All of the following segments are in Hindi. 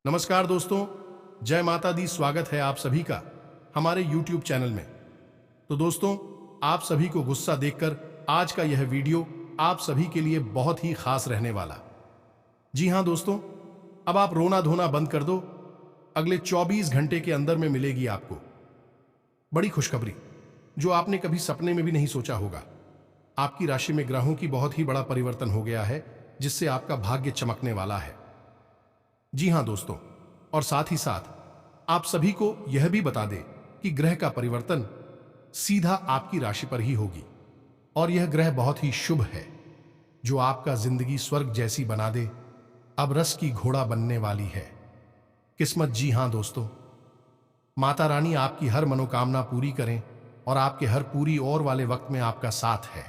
नमस्कार दोस्तों, जय माता दी। स्वागत है आप सभी का हमारे YouTube चैनल में। तो दोस्तों, आप सभी को गुस्सा देखकर आज का यह वीडियो आप सभी के लिए बहुत ही खास रहने वाला। जी हां दोस्तों, अब आप रोना धोना बंद कर दो। अगले 24 घंटे के अंदर में मिलेगी आपको बड़ी खुशखबरी जो आपने कभी सपने में भी नहीं सोचा होगा। आपकी राशि में ग्रहों की बहुत ही बड़ा परिवर्तन हो गया है, जिससे आपका भाग्य चमकने वाला है। जी हां दोस्तों, और साथ ही साथ आप सभी को यह भी बता दें कि ग्रह का परिवर्तन सीधा आपकी राशि पर ही होगी और यह ग्रह बहुत ही शुभ है जो आपका जिंदगी स्वर्ग जैसी बना दे। अब रस की घोड़ा बनने वाली है किस्मत। जी हां दोस्तों, माता रानी आपकी हर मनोकामना पूरी करें और आपके हर पूरी और वाले वक्त में आपका साथ है।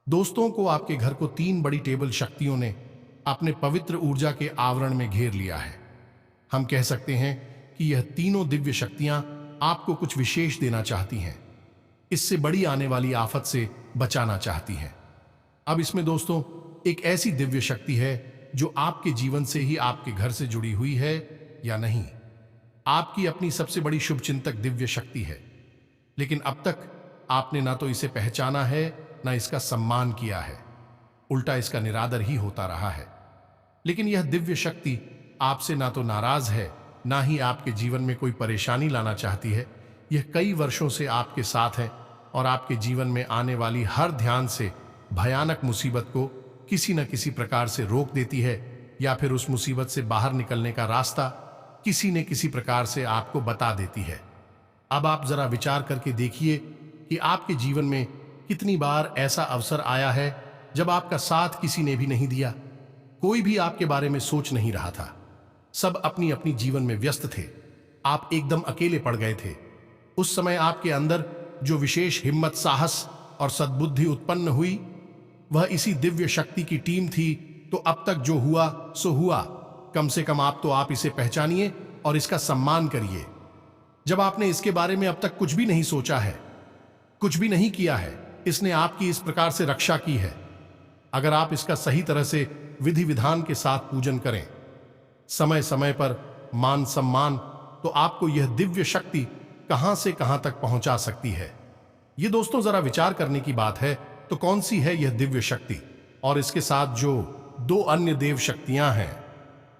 दोस्तों को आपके घर को 3 बड़ी टेबल शक्तियों ने अपने पवित्र ऊर्जा के आवरण में घेर लिया है। हम कह सकते हैं कि यह तीनों दिव्य शक्तियां आपको कुछ विशेष देना चाहती हैं, इससे बड़ी आने वाली आफत से बचाना चाहती हैं। अब इसमें दोस्तों एक ऐसी दिव्य शक्ति है जो आपके जीवन से ही आपके घर से जुड़ी हुई है या नहीं। आपकी अपनी सबसे बड़ी शुभचिंतक दिव्य शक्ति है, लेकिन अब तक आपने ना तो इसे पहचाना है ना इसका सम्मान किया है, उल्टा इसका निरादर ही होता रहा है। लेकिन यह दिव्य शक्ति आपसे ना तो नाराज है, ना ही आपके जीवन में कोई परेशानी लाना चाहती है। यह कई वर्षों से आपके साथ है और आपके जीवन में आने वाली हर ध्यान से भयानक मुसीबत को किसी न किसी प्रकार से रोक देती है, या फिर उस मुसीबत से बाहर निकलने का रास्ता किसी न किसी प्रकार से आपको बता देती है। अब आप जरा विचार करके देखिए कि आपके जीवन में कितनी बार ऐसा अवसर आया है जब आपका साथ किसी ने भी नहीं दिया। कोई भी आपके बारे में सोच नहीं रहा था, सब अपनी अपनी जीवन में व्यस्त थे। आप एकदम अकेले पड़ गए थे। उस समय आपके अंदर जो विशेष हिम्मत, साहस और सद्बुद्धि उत्पन्न हुई, वह इसी दिव्य शक्ति की टीम थी। तो अब तक जो हुआ सो हुआ, कम से कम आप इसे पहचानिए और इसका सम्मान करिए। जब आपने इसके बारे में अब तक कुछ भी नहीं सोचा है, कुछ भी नहीं किया है, इसने आपकी इस प्रकार से रक्षा की है। अगर आप इसका सही तरह से विधि विधान के साथ पूजन करें, समय समय पर मान सम्मान, तो आपको यह दिव्य शक्ति कहां से कहां तक पहुंचा सकती है। ये दोस्तों जरा विचार करने की बात है। तो कौन सी है यह दिव्य शक्ति, और इसके साथ जो 2 अन्य देव शक्तियां हैं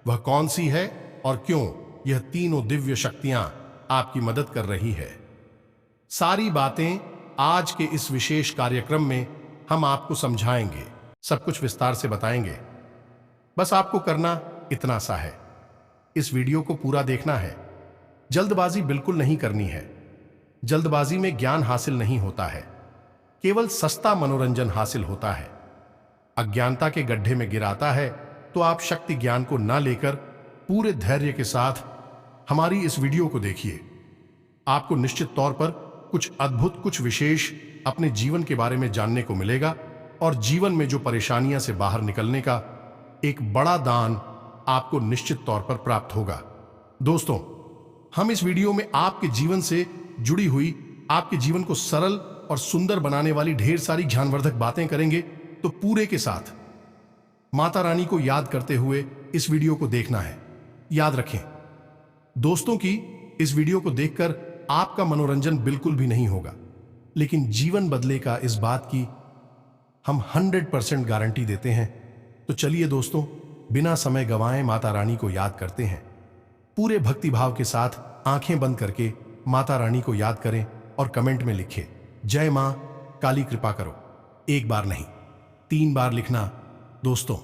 वह कौन सी है, और क्यों यह तीनों दिव्य शक्तियां आपकी मदद कर रही है। सारी बातें आज के इस विशेष कार्यक्रम में हम आपको समझाएंगे, सब कुछ विस्तार से बताएंगे। बस आपको करना इतना सा है, इस वीडियो को पूरा देखना है। जल्दबाजी बिल्कुल नहीं करनी है। जल्दबाजी में ज्ञान हासिल नहीं होता है, केवल सस्ता मनोरंजन हासिल होता है। अज्ञानता के गड्ढे में गिराता है। तो आप शक्ति ज्ञान को ना लेकर पूरे धैर्य के साथ हमारी इस वीडियो को देखिए। आपको निश्चित तौर पर कुछ अद्भुत, कुछ विशेष अपने जीवन के बारे में जानने को मिलेगा, और जीवन में जो परेशानियां से बाहर निकलने का एक बड़ा दान आपको निश्चित तौर पर प्राप्त होगा। दोस्तों, हम इस वीडियो में आपके जीवन से जुड़ी हुई, आपके जीवन को सरल और सुंदर बनाने वाली ढेर सारी ज्ञानवर्धक बातें करेंगे। तो पूरे के साथ माता रानी को याद करते हुए इस वीडियो को देखना है। याद रखें दोस्तों कि इस वीडियो को देखकर आपका मनोरंजन बिल्कुल भी नहीं होगा, लेकिन जीवन बदलेगा, इस बात की हम 100% गारंटी देते हैं। तो चलिए दोस्तों, बिना समय गंवाए माता रानी को याद करते हैं। पूरे भक्तिभाव के साथ आंखें बंद करके माता रानी को याद करें और कमेंट में लिखें, जय मां काली कृपा करो। 1 बार नहीं, 3 बार लिखना। दोस्तों,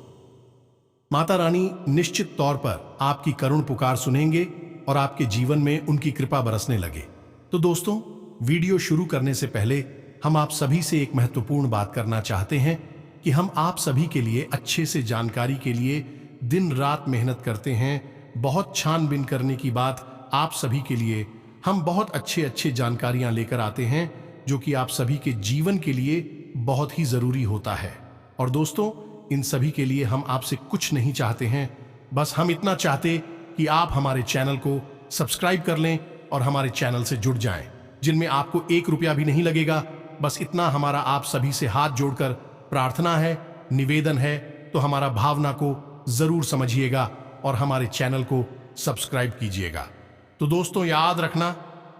माता रानी निश्चित तौर पर आपकी करुण पुकार सुनेंगे और आपके जीवन में उनकी कृपा बरसने लगे। तो दोस्तों, वीडियो शुरू करने से पहले हम आप सभी से एक महत्वपूर्ण बात करना चाहते हैं कि हम आप सभी के लिए अच्छे से जानकारी के लिए दिन रात मेहनत करते हैं। बहुत छानबीन करने की बात आप सभी के लिए हम बहुत अच्छे जानकारियां लेकर आते हैं, जो कि आप सभी के जीवन के लिए बहुत ही जरूरी होता है। और दोस्तों, इन सभी के लिए हम आपसे कुछ नहीं चाहते हैं, बस हम इतना चाहते कि आप हमारे चैनल को सब्सक्राइब कर लें और हमारे चैनल से जुड़ जाएं, जिनमें आपको 1 रुपया भी नहीं लगेगा। बस इतना हमारा आप सभी से हाथ जोड़कर प्रार्थना है, निवेदन है। तो हमारा भावना को जरूर समझिएगा और हमारे चैनल को सब्सक्राइब कीजिएगा। तो दोस्तों याद रखना,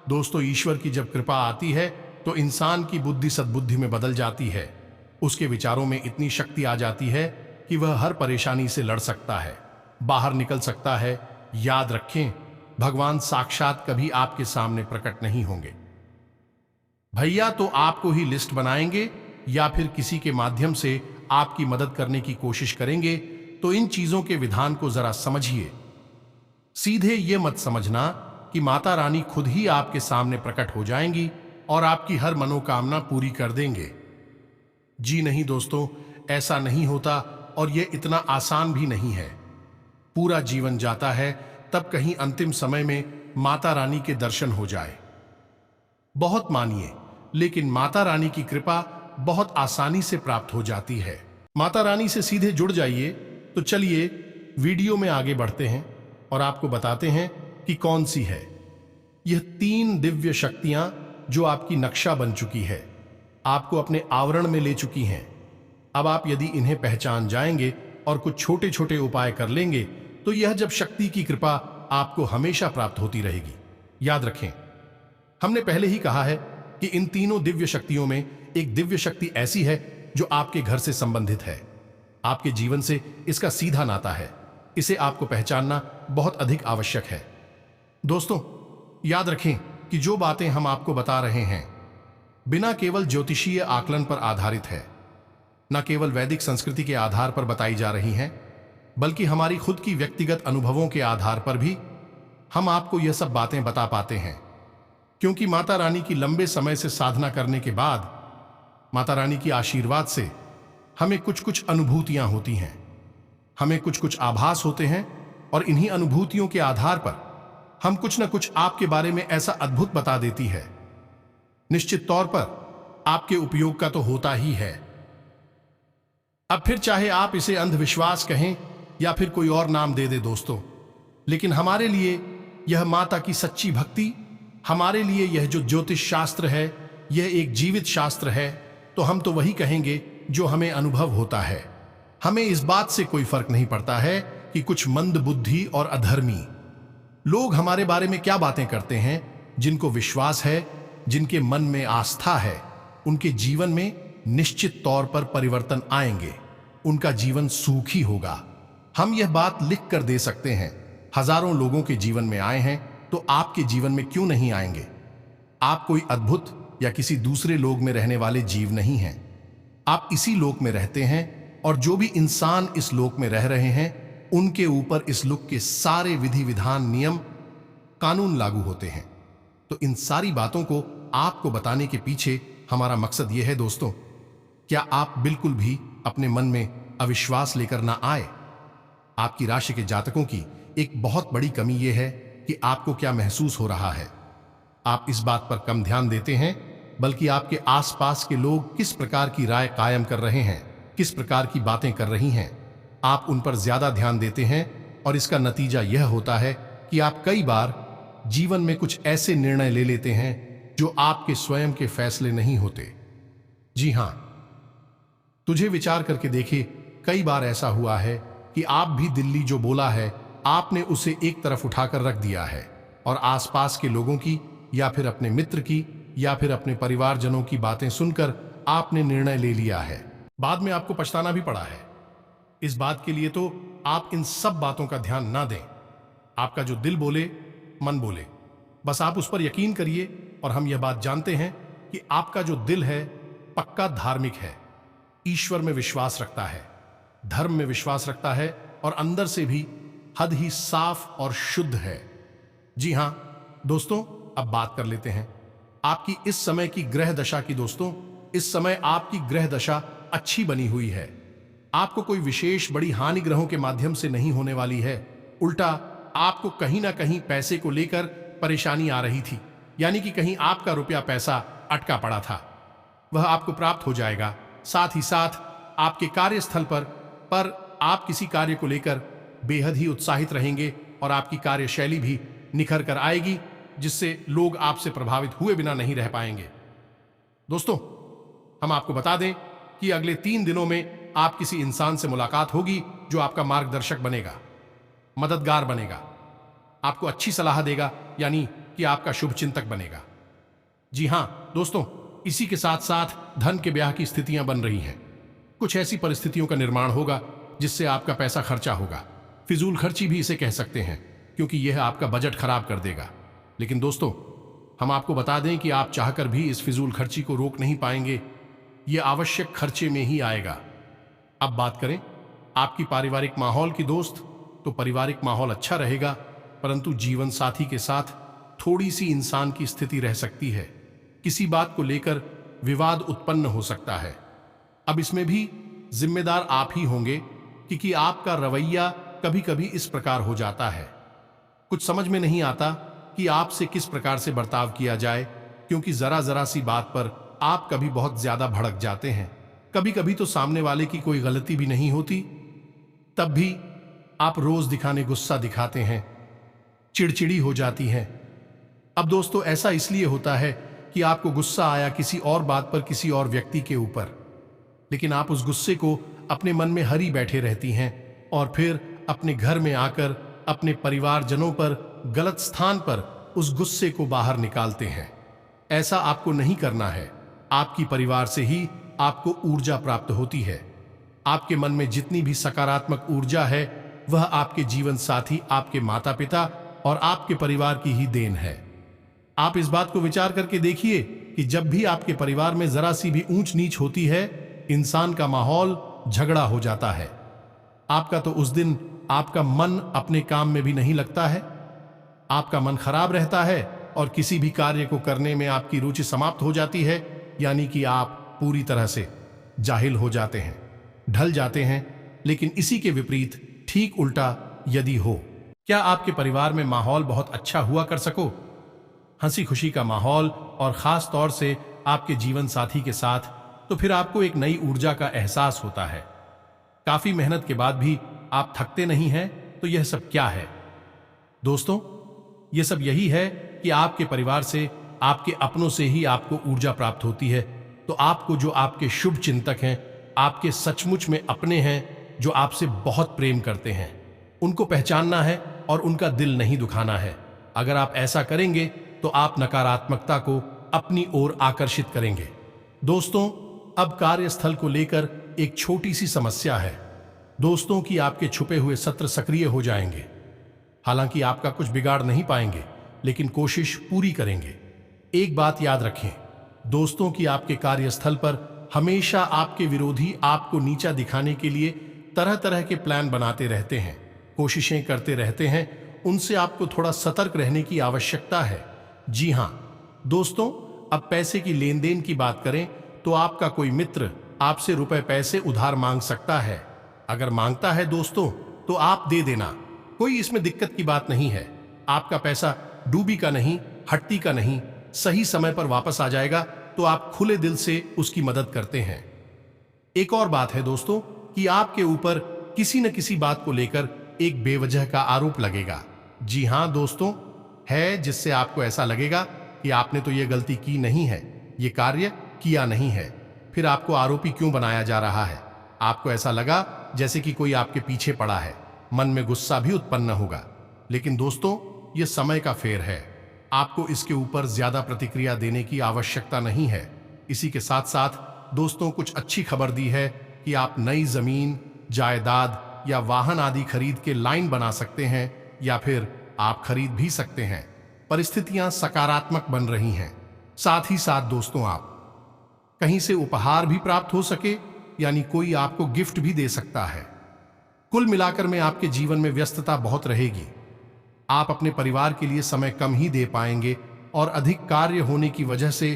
दोस्तों ईश्वर की जब कृपा आती है तो इंसान की बुद्धि सद्बुद्धि में बदल जाती है। उसके विचारों में इतनी शक्ति आ जाती है कि वह हर परेशानी से लड़ सकता है, बाहर निकल सकता है। याद रखें, भगवान साक्षात कभी आपके सामने प्रकट नहीं होंगे। भैया तो आपको ही लिस्ट बनाएंगे या फिर किसी के माध्यम से आपकी मदद करने की कोशिश करेंगे। तो इन चीजों के विधान को जरा समझिए। सीधे ये मत समझना कि माता रानी खुद ही आपके सामने प्रकट हो जाएंगी और आपकी हर मनोकामना पूरी कर देंगे। जी नहीं दोस्तों, ऐसा नहीं होता और यह इतना आसान भी नहीं है। पूरा जीवन जाता है तब कहीं अंतिम समय में माता रानी के दर्शन हो जाए। बहुत मानिए, लेकिन माता रानी की कृपा बहुत आसानी से प्राप्त हो जाती है। माता रानी से सीधे जुड़ जाइए। तो चलिए वीडियो में आगे बढ़ते हैं और आपको बताते हैं कि कौन सी है यह 3 दिव्य शक्तियां जो आपकी नक्शा बन चुकी है, आपको अपने आवरण में ले चुकी हैं। अब आप यदि इन्हें पहचान जाएंगे और कुछ छोटे छोटे उपाय कर लेंगे तो यह जब शक्ति की कृपा आपको हमेशा प्राप्त होती रहेगी। याद रखें, हमने पहले ही कहा है कि इन तीनों दिव्य शक्तियों में एक दिव्य शक्ति ऐसी है जो आपके घर से संबंधित है, आपके जीवन से इसका सीधा नाता है। इसे आपको पहचानना बहुत अधिक आवश्यक है। दोस्तों याद रखें कि जो बातें हम आपको बता रहे हैं बिना केवल ज्योतिषीय आकलन पर आधारित है, न केवल वैदिक संस्कृति के आधार पर बताई जा रही हैं, बल्कि हमारी खुद की व्यक्तिगत अनुभवों के आधार पर भी हम आपको यह सब बातें बता पाते हैं। क्योंकि माता रानी की लंबे समय से साधना करने के बाद माता रानी की आशीर्वाद से हमें कुछ कुछ अनुभूतियां होती हैं, हमें कुछ कुछ आभास होते हैं और इन्हीं अनुभूतियों के आधार पर हम कुछ न कुछ आपके बारे में ऐसा अद्भुत बता देती है। निश्चित तौर पर आपके उपयोग का तो होता ही है। अब फिर चाहे आप इसे अंधविश्वास कहें या फिर कोई और नाम दे दे दोस्तों, लेकिन हमारे लिए यह माता की सच्ची भक्ति, हमारे लिए यह जो ज्योतिष शास्त्र है यह एक जीवित शास्त्र है। तो हम तो वही कहेंगे जो हमें अनुभव होता है। हमें इस बात से कोई फर्क नहीं पड़ता है कि कुछ मंद बुद्धि और अधर्मी लोग हमारे बारे में क्या बातें करते हैं। जिनको विश्वास है, जिनके मन में आस्था है, उनके जीवन में निश्चित तौर पर परिवर्तन आएंगे, उनका जीवन सुखी होगा। हम यह बात लिख कर दे सकते हैं। हजारों लोगों के जीवन में आए हैं तो आपके जीवन में क्यों नहीं आएंगे? आप कोई अद्भुत या किसी दूसरे लोक में रहने वाले जीव नहीं हैं। आप इसी लोक में रहते हैं और जो भी इंसान इस लोक में रह रहे हैं उनके ऊपर इस लोक के सारे विधि विधान, नियम, कानून लागू होते हैं। तो इन सारी बातों को आपको बताने के पीछे हमारा मकसद यह है दोस्तों, क्या आप बिल्कुल भी अपने मन में अविश्वास लेकर ना आए। आपकी राशि के जातकों की एक बहुत बड़ी कमी यह है कि आपको क्या महसूस हो रहा है। आप इस बात पर कम ध्यान देते हैं, बल्कि आपके आसपास के लोग किस प्रकार की राय कायम कर रहे हैं, किस प्रकार की बातें कर रही हैं, आप उन पर ज्यादा ध्यान देते हैं। और इसका नतीजा यह होता है कि आप कई बार जीवन में कुछ ऐसे निर्णय ले लेते हैं जो आपके स्वयं के फैसले नहीं होते। जी हां, तुझे विचार करके देखिए, कई बार ऐसा हुआ है कि आप भी दिल्ली जो बोला है आपने उसे एक तरफ उठाकर रख दिया है और आसपास के लोगों की या फिर अपने मित्र की या फिर अपने परिवारजनों की बातें सुनकर आपने निर्णय ले लिया है। बाद में आपको पछताना भी पड़ा है। इस बात के लिए तो आप इन सब बातों का ध्यान ना दें। आपका जो दिल बोले, मन बोले, बस आप उस पर यकीन करिए। और हम यह बात जानते हैं कि आपका जो दिल है पक्का धार्मिक है, ईश्वर में विश्वास रखता है, धर्म में विश्वास रखता है और अंदर से भी हद ही साफ और शुद्ध है। जी हां दोस्तों, अब बात कर लेते हैं आपकी इस समय की ग्रह दशा की। दोस्तों, इस समय आपकी ग्रह दशा अच्छी बनी हुई है। आपको कोई विशेष बड़ी हानि ग्रहों के माध्यम से नहीं होने वाली है। उल्टा आपको कहीं ना कहीं पैसे को लेकर परेशानी आ रही थी, यानी कि कहीं आपका रुपया पैसा अटका पड़ा था, वह आपको प्राप्त हो जाएगा। साथ ही साथ आपके कार्यस्थल पर आप किसी कार्य को लेकर बेहद ही उत्साहित रहेंगे और आपकी कार्यशैली भी निखर कर आएगी, जिससे लोग आपसे प्रभावित हुए बिना नहीं रह पाएंगे। दोस्तों, हम आपको बता दें कि अगले 3 दिनों में आप किसी इंसान से मुलाकात होगी जो आपका मार्गदर्शक बनेगा। मददगार बनेगा, आपको अच्छी सलाह देगा, यानी कि आपका शुभ चिंतक बनेगा। जी हां दोस्तों, इसी के साथ साथ धन के ब्याह की स्थितियां बन रही हैं। कुछ ऐसी परिस्थितियों का निर्माण होगा जिससे आपका पैसा खर्चा होगा। फिजूल खर्ची भी इसे कह सकते हैं, क्योंकि यह आपका बजट खराब कर देगा। लेकिन दोस्तों, हम आपको बता दें कि आप चाहकर भी इस फिजूल खर्ची को रोक नहीं पाएंगे। यह आवश्यक खर्चे में ही आएगा। अब बात करें आपकी पारिवारिक माहौल की दोस्त, तो पारिवारिक माहौल अच्छा रहेगा, परंतु जीवन साथी के साथ थोड़ी सी इंसान की स्थिति रह सकती है। किसी बात को लेकर विवाद उत्पन्न हो सकता है। अब इसमें भी जिम्मेदार आप ही होंगे, क्योंकि आपका रवैया कभी कभी इस प्रकार हो जाता है। कुछ समझ में नहीं आता कि आपसे किस प्रकार से बर्ताव किया जाए, क्योंकि जरा जरा सी बात पर आप कभी बहुत ज्यादा भड़क जाते हैं। कभी कभी तो सामने वाले की कोई गलती भी नहीं होती, तब भी आप रोज दिखाने गुस्सा दिखाते हैं, चिड़चिड़ी हो जाती हैं। अब दोस्तों, ऐसा इसलिए होता है कि आपको गुस्सा आया किसी और बात पर, किसी और व्यक्ति के ऊपर, लेकिन आप उस गुस्से को अपने मन में हरी बैठे रहती हैं और फिर अपने घर में आकर अपने परिवारजनों पर गलत स्थान पर उस गुस्से को बाहर निकालते हैं। ऐसा आपको नहीं करना है। आपकी परिवार से ही आपको ऊर्जा प्राप्त होती है। आपके मन में जितनी भी सकारात्मक ऊर्जा है, वह आपके जीवन साथी, आपके माता पिता और आपके परिवार की ही देन है। आप इस बात को विचार करके देखिए कि जब भी आपके परिवार में जरा सी भी ऊंच नीच होती है, इंसान का माहौल झगड़ा हो जाता है। आपका तो उस दिन आपका मन अपने काम में भी नहीं लगता है, आपका मन खराब रहता है और किसी भी कार्य को करने में आपकी रुचि समाप्त हो जाती है, यानी कि आप पूरी तरह से जाहिल हो जाते हैं, ढल जाते हैं। लेकिन इसी के विपरीत ठीक उल्टा यदि हो, क्या आपके परिवार में माहौल बहुत अच्छा हुआ कर सको, हंसी खुशी का माहौल, और खास तौर से आपके जीवन साथी के साथ, तो फिर आपको एक नई ऊर्जा का एहसास होता है। काफी मेहनत के बाद भी आप थकते नहीं हैं, तो यह सब क्या है दोस्तों? यह सब यही है कि आपके परिवार से, आपके अपनों से ही आपको ऊर्जा प्राप्त होती है। तो आपको, जो आपके शुभ चिंतक हैं, आपके सचमुच में अपने हैं, जो आपसे बहुत प्रेम करते हैं, उनको पहचानना है और उनका दिल नहीं दुखाना है। अगर आप ऐसा करेंगे तो आप नकारात्मकता को अपनी ओर आकर्षित करेंगे। दोस्तों, अब कार्यस्थल को लेकर एक छोटी सी समस्या है दोस्तों, कि आपके छुपे हुए सत्र सक्रिय हो जाएंगे। हालांकि आपका कुछ बिगाड़ नहीं पाएंगे, लेकिन कोशिश पूरी करेंगे। एक बात याद रखें दोस्तों, कि आपके कार्यस्थल पर हमेशा आपके विरोधी आपको नीचा दिखाने के लिए तरह तरह के प्लान बनाते रहते हैं, कोशिशें करते रहते हैं। उनसे आपको थोड़ा सतर्क रहने की आवश्यकता है। जी हां दोस्तों, अब पैसे की लेन देन की बात करें तो आपका कोई मित्र आपसे रुपए पैसे उधार मांग सकता है। अगर मांगता है दोस्तों, तो आप दे देना, कोई इसमें दिक्कत की बात नहीं है। आपका पैसा डूबी का नहीं, हट्टी का नहीं, सही समय पर वापस आ जाएगा, तो आप खुले दिल से उसकी मदद करते हैं। एक और बात है दोस्तों, कि आपके ऊपर किसी न किसी बात को लेकर एक बेवजह का आरोप लगेगा। जी हां दोस्तों, है, जिससे आपको ऐसा लगेगा कि आपने तो ये गलती की नहीं है, ये कार्य किया नहीं है, फिर आपको आरोपी क्यों बनाया जा रहा है। आपको ऐसा लगा जैसे कि कोई आपके पीछे पड़ा है, मन में गुस्सा भी उत्पन्न होगा। लेकिन दोस्तों, ये समय का फेर है, आपको इसके ऊपर ज्यादा प्रतिक्रिया देने की आवश्यकता नहीं है। इसी के साथ साथ दोस्तों, कुछ अच्छी खबर दी है कि आप नई जमीन, जायदाद या वाहन आदि खरीद के लाइन बना सकते हैं, या फिर आप खरीद भी सकते हैं। परिस्थितियां सकारात्मक बन रही हैं। साथ ही साथ दोस्तों, आप कहीं से उपहार भी प्राप्त हो सके, यानी कोई आपको गिफ्ट भी दे सकता है। कुल मिलाकर में आपके जीवन में व्यस्तता बहुत रहेगी। आप अपने परिवार के लिए समय कम ही दे पाएंगे और अधिक कार्य होने की वजह से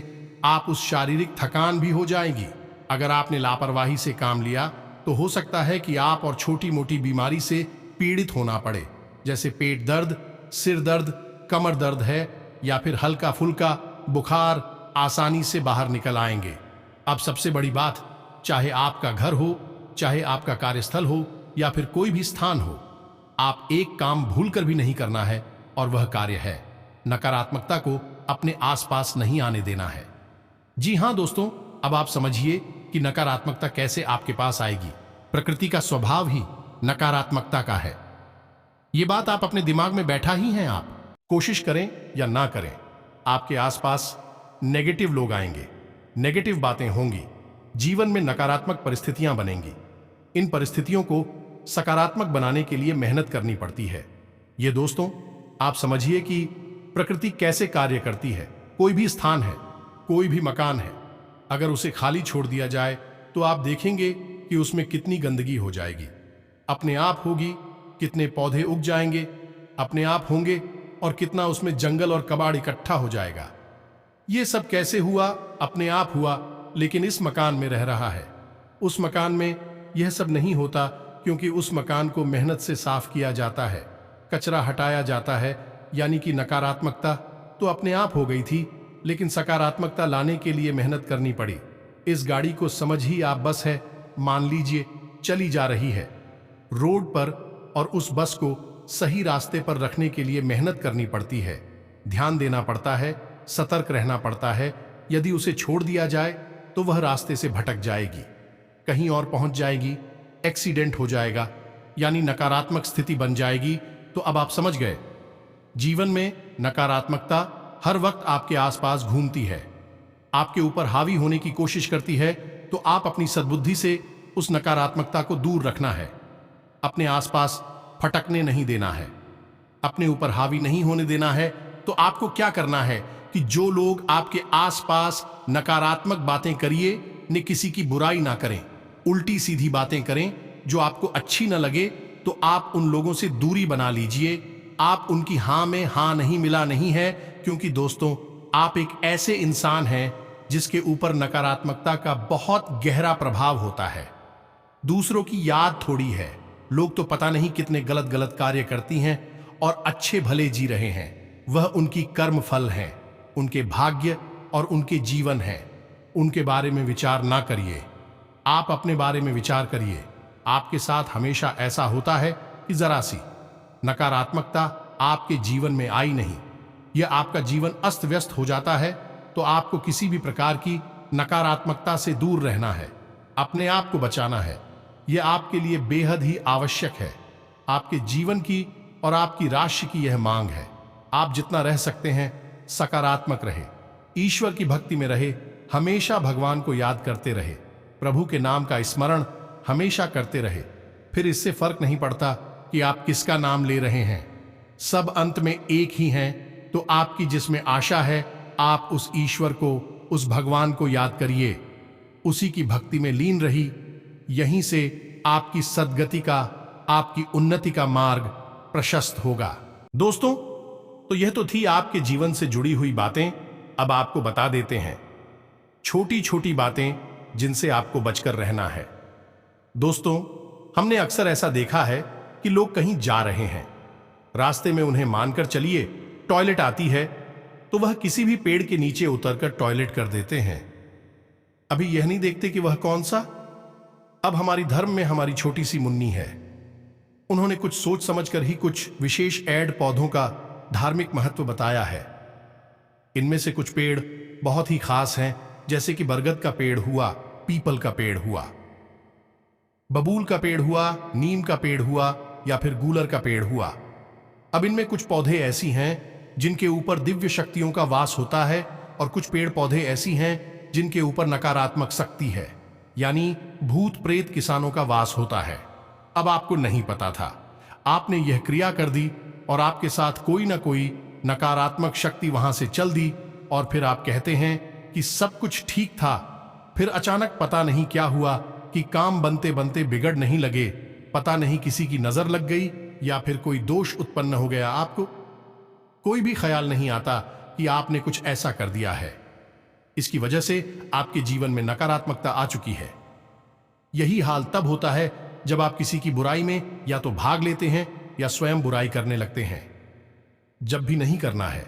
आप उस शारीरिक थकान भी हो जाएगी। अगर आपने लापरवाही से काम लिया तो हो सकता है कि आप और छोटी मोटी बीमारी से पीड़ित होना पड़े, जैसे पेट दर्द, सिर दर्द, कमर दर्द है, या फिर हल्का फुल्का बुखार आसानी से बाहर निकल आएंगे। अब सबसे बड़ी बात, चाहे आपका घर हो, चाहे आपका कार्यस्थल हो, या फिर कोई भी स्थान हो, आप एक काम भूलकर भी नहीं करना है, और वह कार्य है नकारात्मकता को अपने आसपास नहीं आने देना है। जी हां दोस्तों, अब आप समझिए कि नकारात्मकता कैसे आपके पास आएगी। प्रकृति का स्वभाव ही नकारात्मकता का है। ये बात आप अपने दिमाग में बैठा ही हैं। आप कोशिश करें या ना करें, आपके आसपास नेगेटिव लोग आएंगे, नेगेटिव बातें होंगी, जीवन में नकारात्मक परिस्थितियां बनेंगी। इन परिस्थितियों को सकारात्मक बनाने के लिए मेहनत करनी पड़ती है। ये दोस्तों, आप समझिए कि प्रकृति कैसे कार्य करती है। कोई भी स्थान है, कोई भी मकान है, अगर उसे खाली छोड़ दिया जाए तो आप देखेंगे कि उसमें कितनी गंदगी हो जाएगी। अपने आप होगी, कितने पौधे उग जाएंगे, अपने आप होंगे, और कितना उसमें जंगल और कबाड़ इकट्ठा हो जाएगा। ये सब कैसे हुआ? अपने आप हुआ, लेकिन इस मकान में रह रहा है। उस मकान में यह सब नहीं होता, क्योंकि उस मकान को मेहनत से साफ किया जाता है, कचरा हटाया जाता है। यानी कि नकारात्मकता तो अपने आप हो गई थी, लेकिन सकारात्मकता लाने के लिए मेहनत करनी पड़ी। इस गाड़ी को समझ ही आप बस है, मान लीजिए चली जा रही है रोड पर, और उस बस को सही रास्ते पर रखने के लिए मेहनत करनी पड़ती है, ध्यान देना पड़ता है, सतर्क रहना पड़ता है। यदि उसे छोड़ दिया जाए तो वह रास्ते से भटक जाएगी, कहीं और पहुंच जाएगी, एक्सीडेंट हो जाएगा, यानी नकारात्मक स्थिति बन जाएगी। तो अब आप समझ गए, जीवन में नकारात्मकता हर वक्त आपके आसपास घूमती है, आपके ऊपर हावी होने की कोशिश करती है। तो आप अपनी सद्बुद्धि से उस नकारात्मकता को दूर रखना है, अपने आसपास फटकने नहीं देना है, अपने ऊपर हावी नहीं होने देना है। तो आपको क्या करना है कि जो लोग आपके आसपास नकारात्मक बातें करिए, ने किसी की बुराई ना करें, उल्टी सीधी बातें करें जो आपको अच्छी न लगे, तो आप उन लोगों से दूरी बना लीजिए। आप उनकी हां में हां नहीं मिला नहीं है, क्योंकि दोस्तों, आप एक ऐसे इंसान हैं जिसके ऊपर नकारात्मकता का बहुत गहरा प्रभाव होता है। दूसरों की याद थोड़ी है, लोग तो पता नहीं कितने गलत गलत कार्य करती हैं और अच्छे भले जी रहे हैं। वह उनकी कर्म फल है, उनके भाग्य और उनके जीवन है। उनके बारे में विचार ना करिए, आप अपने बारे में विचार करिए। आपके साथ हमेशा ऐसा होता है कि जरा सी नकारात्मकता आपके जीवन में आई नहीं, यह आपका जीवन अस्त व्यस्त हो जाता है। तो आपको किसी भी प्रकार की नकारात्मकता से दूर रहना है, अपने आप को बचाना है। यह आपके लिए बेहद ही आवश्यक है। आपके जीवन की और आपकी राशि की यह मांग है। आप जितना रह सकते हैं सकारात्मक रहे, ईश्वर की भक्ति में रहे, हमेशा भगवान को याद करते रहे, प्रभु के नाम का स्मरण हमेशा करते रहे। फिर इससे फर्क नहीं पड़ता कि आप किसका नाम ले रहे हैं, सब अंत में एक ही हैं। तो आपकी जिसमें आशा है, आप उस ईश्वर को, उस भगवान को याद करिए, उसी की भक्ति में लीन रही। यहीं से आपकी सद्गति का, आपकी उन्नति का मार्ग प्रशस्त होगा। दोस्तों, तो यह तो थी आपके जीवन से जुड़ी हुई बातें। अब आपको बता देते हैं छोटी छोटी बातें जिनसे आपको बचकर रहना है। दोस्तों, हमने अक्सर ऐसा देखा है कि लोग कहीं जा रहे हैं, रास्ते में उन्हें मानकर चलिए टॉयलेट आती है, तो वह किसी भी पेड़ के नीचे उतरकर टॉयलेट कर देते हैं। अभी यह नहीं देखते कि वह कौन सा। अब हमारी धर्म में हमारी छोटी सी मुन्नी है, उन्होंने कुछ सोच समझकर ही कुछ विशेष एड पौधों का धार्मिक महत्व बताया है। इनमें से कुछ पेड़ बहुत ही खास हैं, जैसे कि बरगद का पेड़ हुआ, पीपल का पेड़ हुआ, बबूल का पेड़ हुआ, नीम का पेड़ हुआ, या फिर गूलर का पेड़ हुआ। अब इनमें कुछ पौधे ऐसी हैं जिनके ऊपर दिव्य शक्तियों का वास होता है, और कुछ पेड़ पौधे ऐसी हैं जिनके ऊपर नकारात्मक शक्ति है, यानी भूत प्रेत किसानों का वास होता है। अब आपको नहीं पता था, आपने यह क्रिया कर दी और आपके साथ कोई ना कोई नकारात्मक शक्ति वहां से चल दी, और फिर आप कहते हैं कि सब कुछ ठीक था। फिर अचानक पता नहीं क्या हुआ कि काम बनते बनते बिगड़ नहीं लगे, पता नहीं किसी की नजर लग गई या फिर कोई दोष उत्पन्न हो गया। आपको कोई भी ख्याल नहीं आता कि आपने कुछ ऐसा कर दिया है। इसकी वजह से आपके जीवन में नकारात्मकता आ चुकी है। यही हाल तब होता है जब आप किसी की बुराई में या तो भाग लेते हैं या स्वयं बुराई करने लगते हैं। जब भी नहीं करना है,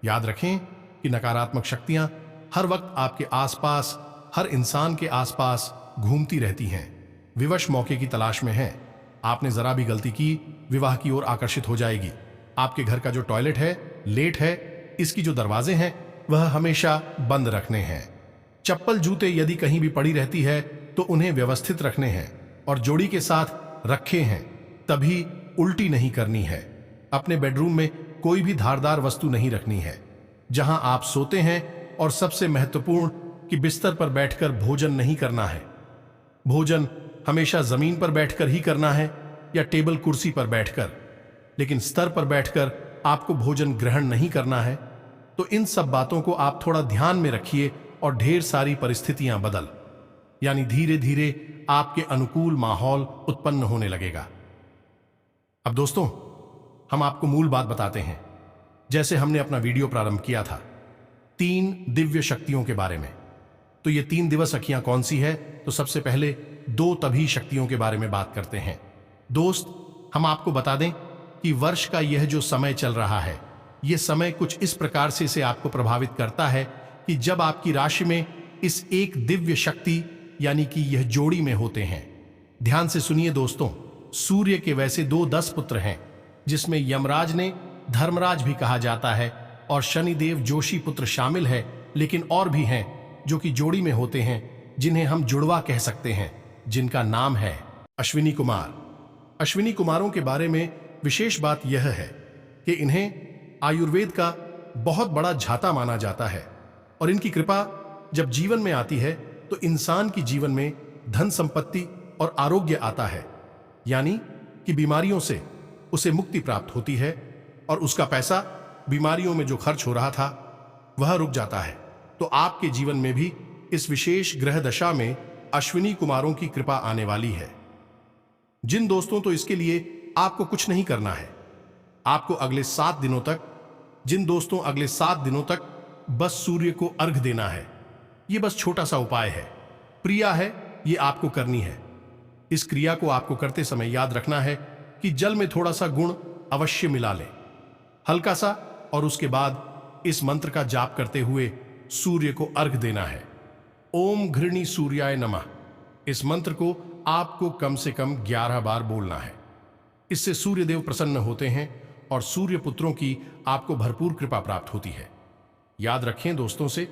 याद रखें कि नकारात्मक शक्तियां हर वक्त आपके आसपास, हर इंसान के आसपास घूमती रहती हैं, विवश मौके की तलाश में हैं। आपने जरा भी गलती की, विवाह की ओर आकर्षित हो जाएगी। आपके घर का जो टॉयलेट है, लेट है, इसकी जो दरवाजे हैं वह हमेशा बंद रखने हैं। चप्पल जूते यदि कहीं भी पड़ी रहती है तो उन्हें व्यवस्थित रखने हैं और जोड़ी के साथ रखे हैं, तभी उल्टी नहीं करनी है। अपने बेडरूम में कोई भी धारदार वस्तु नहीं रखनी है। जहां आप सोते हैं और सबसे महत्वपूर्ण कि बिस्तर पर बैठकर भोजन नहीं करना है। भोजन हमेशा जमीन पर बैठकर ही करना है या टेबल कुर्सी पर बैठकर, लेकिन स्तर पर बैठकर आपको भोजन ग्रहण नहीं करना है। तो इन सब बातों को आप थोड़ा ध्यान में रखिए और ढेर सारी परिस्थितियां बदल यानी धीरे धीरे आपके अनुकूल माहौल उत्पन्न होने लगेगा। अब दोस्तों, हम आपको मूल बात बताते हैं। जैसे हमने अपना वीडियो प्रारंभ किया था 3 दिव्य शक्तियों के बारे में, तो ये 3 दिवस अखियां कौन सी है? तो सबसे पहले 2 तभी शक्तियों के बारे में बात करते हैं। दोस्त, हम आपको बता दें कि वर्ष का यह जो समय चल रहा है, यह समय कुछ इस प्रकार से इसे आपको प्रभावित करता है कि जब आपकी राशि में इस एक दिव्य शक्ति यानी कि यह जोड़ी में होते हैं। ध्यान से सुनिए दोस्तों, सूर्य के वैसे 2 10 पुत्र हैं, जिसमें यमराज ने धर्मराज भी कहा जाता है और शनिदेव जोशी पुत्र शामिल है, लेकिन और भी हैं जो कि जोड़ी में होते हैं, जिन्हें हम जुड़वा कह सकते हैं, जिनका नाम है अश्विनी कुमार। अश्विनी कुमारों के बारे में विशेष बात यह है कि इन्हें आयुर्वेद का बहुत बड़ा झाता माना जाता है और इनकी कृपा जब जीवन में आती है तो इंसान की जीवन में धन संपत्ति और आरोग्य आता है, यानी कि बीमारियों से उसे मुक्ति प्राप्त होती है और उसका पैसा बीमारियों में जो खर्च हो रहा था वह रुक जाता है। तो आपके जीवन में भी इस विशेष ग्रह दशा में अश्विनी कुमारों की कृपा आने वाली है। जिन दोस्तों, तो इसके लिए आपको कुछ नहीं करना है। आपको अगले 7 दिनों तक, जिन दोस्तों अगले 7 दिनों तक बस सूर्य को अर्घ देना है। यह बस छोटा सा उपाय है, क्रिया है, ये आपको करनी है। इस क्रिया को आपको करते समय याद रखना है कि जल में थोड़ा सा गुण अवश्य मिला लें, हल्का सा, और उसके बाद इस मंत्र का जाप करते हुए सूर्य को अर्घ देना है। ओम घृणी सूर्याय नमः। इस मंत्र को आपको कम से कम 11 बार बोलना है। इससे सूर्य देव प्रसन्न होते हैं और सूर्य पुत्रों की आपको भरपूर कृपा प्राप्त होती है। याद रखें दोस्तों से,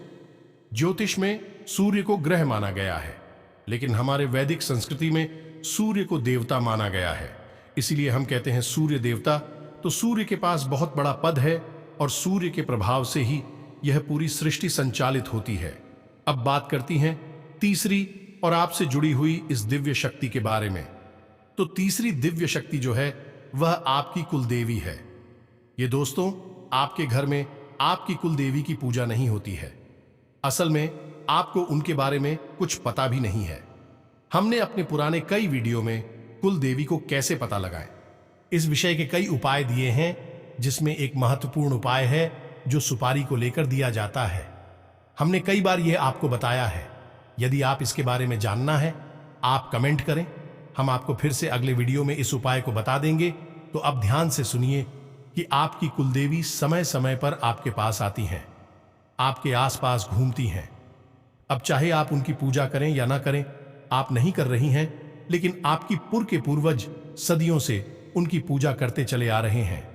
ज्योतिष में सूर्य को ग्रह माना गया है, लेकिन हमारे वैदिक संस्कृति में सूर्य को देवता माना गया है। इसीलिए हम कहते हैं सूर्य देवता। तो सूर्य के पास बहुत बड़ा पद है और सूर्य के प्रभाव से ही यह पूरी सृष्टि संचालित होती है। अब बात करती हैं तीसरी और आपसे जुड़ी हुई इस दिव्य शक्ति के बारे में। तो तीसरी दिव्य शक्ति जो है वह आपकी कुलदेवी है। ये दोस्तों, आपके घर में आपकी कुलदेवी की पूजा नहीं होती है। असल में आपको उनके बारे में कुछ पता भी नहीं है। हमने अपने पुराने कई वीडियो में कुलदेवी को कैसे पता लगाएं, इस विषय के कई उपाय दिए हैं, जिसमें एक महत्वपूर्ण उपाय है जो सुपारी को लेकर दिया जाता है। हमने कई बार यह आपको बताया है। यदि आप इसके बारे में जानना है, आप कमेंट करें, हम आपको फिर से अगले वीडियो में इस उपाय को बता देंगे। तो अब ध्यान से सुनिए कि आपकी कुलदेवी समय समय पर आपके पास आती हैं, आपके आसपास घूमती हैं। अब चाहे आप उनकी पूजा करें या ना करें, आप नहीं कर रही हैं, लेकिन आपकी के पूर्वज सदियों से उनकी पूजा करते चले आ रहे हैं।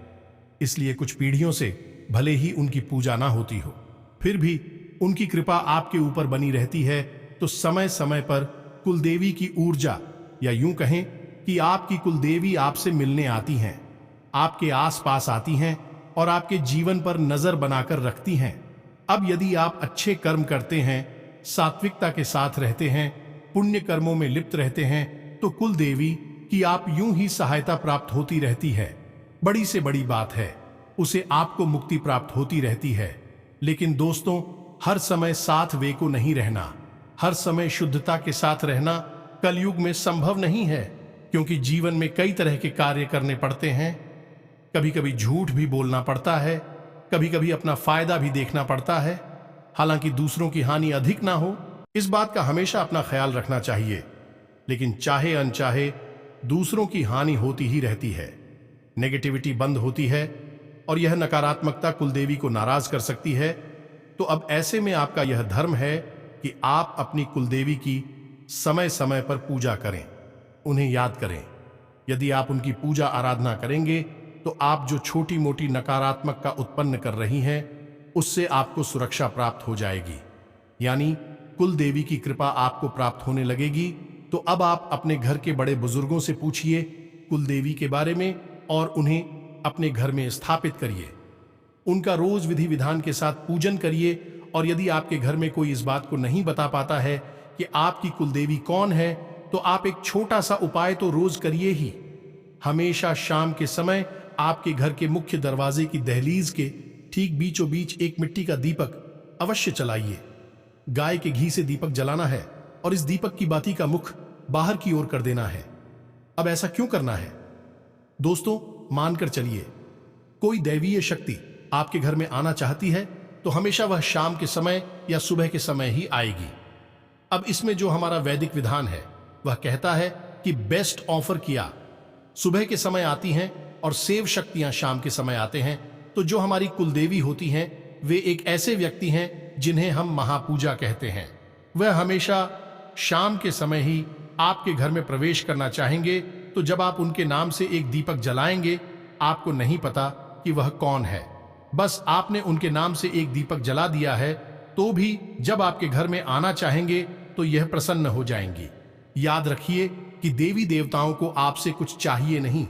इसलिए कुछ पीढ़ियों से भले ही उनकी पूजा ना होती हो, फिर भी उनकी कृपा आपके ऊपर बनी रहती है। तो समय समय पर कुलदेवी की ऊर्जा, या यूं कहें कि आपकी कुलदेवी आपसे मिलने आती हैं, आपके आसपास आती हैं और आपके जीवन पर नजर बनाकर रखती हैं। अब यदि आप अच्छे कर्म करते हैं, सात्विकता के साथ रहते हैं, पुण्य कर्मों में लिप्त रहते हैं, तो कुलदेवी की आप यूं ही सहायता प्राप्त होती रहती है। बड़ी से बड़ी बात है, उसे आपको मुक्ति प्राप्त होती रहती है। लेकिन दोस्तों, हर समय साथ वे को नहीं रहना, हर समय शुद्धता के साथ रहना कलयुग में संभव नहीं है, क्योंकि जीवन में कई तरह के कार्य करने पड़ते हैं। कभी कभी झूठ भी बोलना पड़ता है, कभी कभी अपना फायदा भी देखना पड़ता है, हालांकि दूसरों की हानि अधिक ना हो, इस बात का हमेशा अपना ख्याल रखना चाहिए। लेकिन चाहे अनचाहे दूसरों की हानि होती ही रहती है, नेगेटिविटी बंद होती है और यह नकारात्मकता कुलदेवी को नाराज कर सकती है। तो अब ऐसे में आपका यह धर्म है कि आप अपनी कुलदेवी की समय समय पर पूजा करें, उन्हें याद करें। यदि आप उनकी पूजा आराधना करेंगे तो आप जो छोटी मोटी नकारात्मकता उत्पन्न कर रही हैं, उससे आपको सुरक्षा प्राप्त हो जाएगी, यानी कुल देवी की कृपा आपको प्राप्त होने लगेगी। तो अब आप अपने घर के बड़े बुजुर्गों से पूछिए कुल देवी के बारे में और उन्हें अपने घर में स्थापित करिए। उनका रोज विधि विधान के साथ पूजन करिए। और यदि आपके घर में कोई इस बात को नहीं बता पाता है कि आपकी कुलदेवी कौन है, तो आप एक छोटा सा उपाय तो रोज करिए ही। हमेशा शाम के समय आपके घर के मुख्य दरवाजे की दहलीज के ठीक बीचों बीच एक मिट्टी का दीपक अवश्य जलाइए। गाय के घी से दीपक जलाना है और इस दीपक की बाती का मुख बाहर की ओर कर देना है। अब ऐसा क्यों करना है? दोस्तों, मानकर चलिए, कोई दैवीय शक्ति आपके घर में आना चाहती है तो हमेशा वह शाम के समय या सुबह के समय ही आएगी। अब इसमें जो हमारा वैदिक विधान है वह कहता है कि बेस्ट ऑफर किया सुबह के समय आती हैं और सेव शक्तियां शाम के समय आते हैं। तो जो हमारी कुलदेवी होती हैं वे एक ऐसे व्यक्ति हैं जिन्हें हम महापूजा कहते हैं। वह हमेशा शाम के समय ही आपके घर में प्रवेश करना चाहेंगे। तो जब आप उनके नाम से एक दीपक जलाएंगे, आपको नहीं पता कि वह कौन है, बस आपने उनके नाम से एक दीपक जला दिया है, तो भी जब आपके घर में आना चाहेंगे तो यह प्रसन्न हो जाएंगी। याद रखिए कि देवी देवताओं को आपसे कुछ चाहिए नहीं,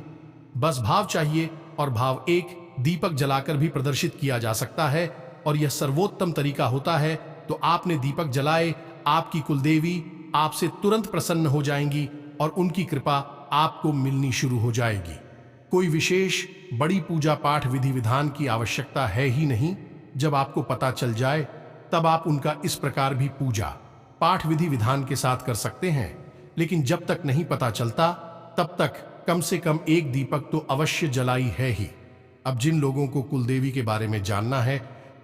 बस भाव चाहिए, और भाव एक दीपक जलाकर भी प्रदर्शित किया जा सकता है और यह सर्वोत्तम तरीका होता है। तो आपने दीपक जलाए, आपकी कुलदेवी आपसे तुरंत प्रसन्न हो जाएंगी और उनकी कृपा आपको मिलनी शुरू हो जाएगी। कोई विशेष बड़ी पूजा पाठ विधि विधान की आवश्यकता है ही नहीं। जब आपको पता चल जाए तब आप उनका इस प्रकार भी पूजा पाठ विधि विधान के साथ कर सकते हैं। लेकिन जब तक नहीं पता चलता तब तक कम से कम एक दीपक तो अवश्य जलाई है ही। अब जिन लोगों को कुलदेवी के बारे में जानना है,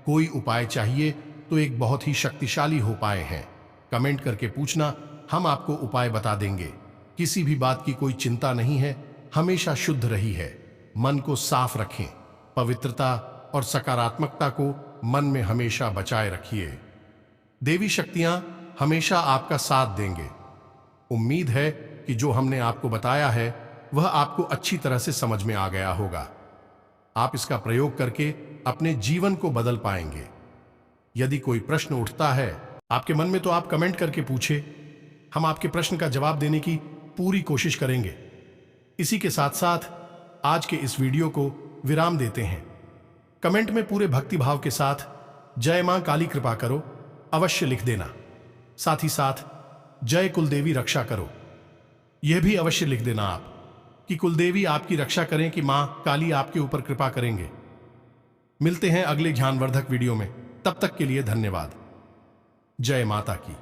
कोई उपाय चाहिए, तो एक बहुत ही शक्तिशाली उपाय है, कमेंट करके पूछना, हम आपको उपाय बता देंगे। किसी भी बात की कोई चिंता नहीं है, हमेशा शुद्ध रही है। मन को साफ रखें, पवित्रता और सकारात्मकता को मन में हमेशा बचाए रखिए। देवी शक्तियां हमेशा आपका साथ देंगे। उम्मीद है कि जो हमने आपको बताया है वह आपको अच्छी तरह से समझ में आ गया होगा। आप इसका प्रयोग करके अपने जीवन को बदल पाएंगे। यदि कोई प्रश्न उठता है आपके मन में, तो आप कमेंट करके पूछे, हम आपके प्रश्न का जवाब देने की पूरी कोशिश करेंगे। इसी के साथ साथ आज के इस वीडियो को विराम देते हैं। कमेंट में पूरे भक्ति भाव के साथ जय मां काली कृपा करो अवश्य लिख देना। साथ ही साथ जय कुलदेवी रक्षा करो यह भी अवश्य लिख देना आप, कि कुलदेवी आपकी रक्षा करें कि मां काली आपके ऊपर कृपा करेंगे। मिलते हैं अगले ज्ञानवर्धक वीडियो में, तब तक के लिए धन्यवाद। जय माता की।